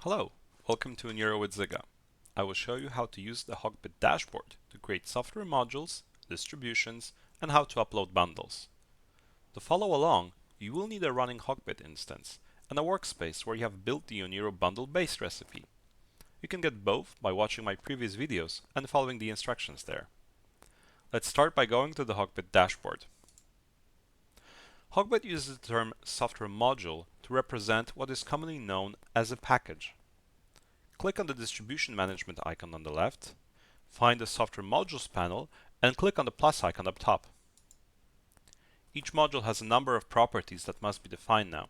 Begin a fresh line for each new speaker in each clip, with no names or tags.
Hello, welcome to oniro-with-zyga. I will show you how to use the HawkBit dashboard to create software modules, distributions, and how to upload bundles. To follow along, you will need a running HawkBit instance and a workspace where you have built the Oniro bundle base recipe. You can get both by watching my previous videos and following the instructions there. Let's start by going to the HawkBit dashboard. HawkBit uses the term software module to represent what is commonly known as a package. Click on the distribution management icon on the left, find the software modules panel, and click on the plus icon up top. Each module has a number of properties that must be defined now.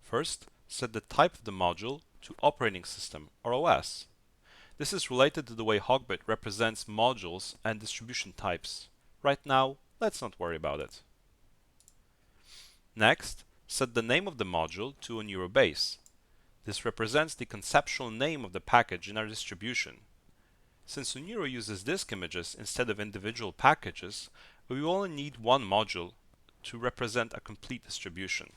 First, set the type of the module to operating system or OS. This is related to the way HawkBit represents modules and distribution types. Right now, let's not worry about it. Next, set the name of the module to Oniro base. This represents the conceptual name of the package in our distribution. Since Oniro uses disk images instead of individual packages, we will only need one module to represent a complete distribution.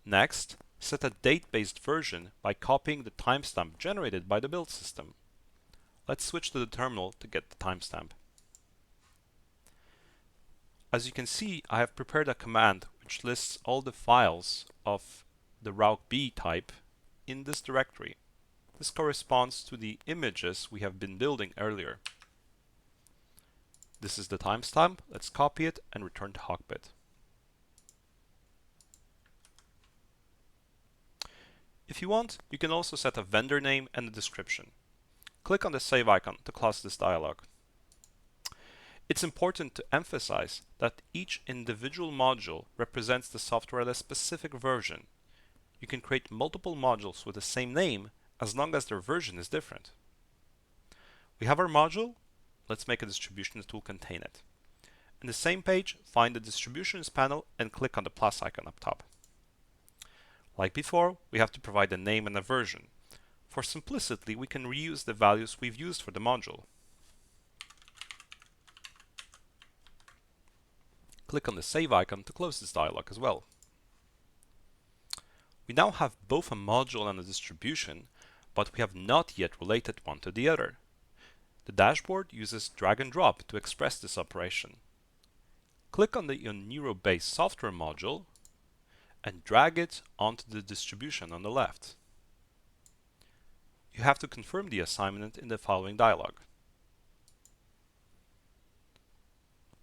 Next, set a date-based version by copying the timestamp generated by the build system. Let's switch to the terminal to get the timestamp. As you can see, I have prepared a command which lists all the files of the HawkBit type in this directory. This corresponds to the images we have been building earlier. This is the timestamp. Let's copy it and return to HawkBit. If you want, you can also set a vendor name and a description. Click on the save icon to close this dialog. It's important to emphasize that each individual module represents the software at a specific version. You can create multiple modules with the same name as long as their version is different. We have our module. Let's make a distribution that will contain it. In the same page, find the distributions panel and click on the plus icon up top. Like before, we have to provide a name and a version. For simplicity, we can reuse the values we've used for the module. Click on the save icon to close this dialog as well. We now have both a module and a distribution, but we have not yet related one to the other. The dashboard uses drag and drop to express this operation. Click on the Oniro-based software module and drag it onto the distribution on the left. You have to confirm the assignment in the following dialog.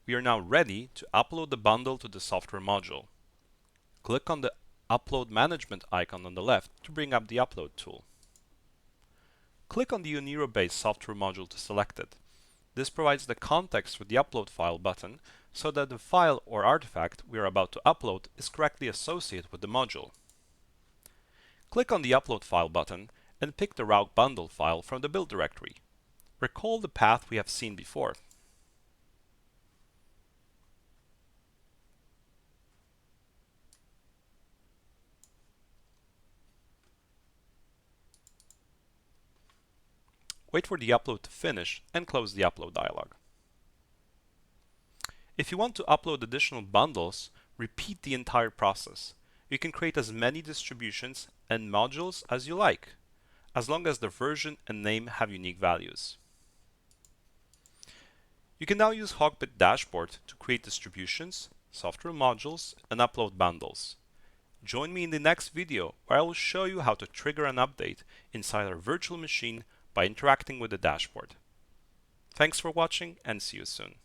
We are now ready to upload the bundle to the software module. Click on the Upload Management icon on the left to bring up the Upload tool. Click on the Oniro-based software module to select it. This provides the context for the Upload File button so that the file or artifact we are about to upload is correctly associated with the module. Click on the Upload File button and pick the HawkBit bundle file from the build directory. Recall the path we have seen before. Wait for the upload to finish and close the upload dialog. If you want to upload additional bundles, repeat the entire process. You can create as many distributions and modules as you like, as long as the version and name have unique values. You can now use HawkBit dashboard to create distributions, software modules, and upload bundles. Join me in the next video where I will show you how to trigger an update inside our virtual machine by interacting with the dashboard. Thanks for watching and see you soon.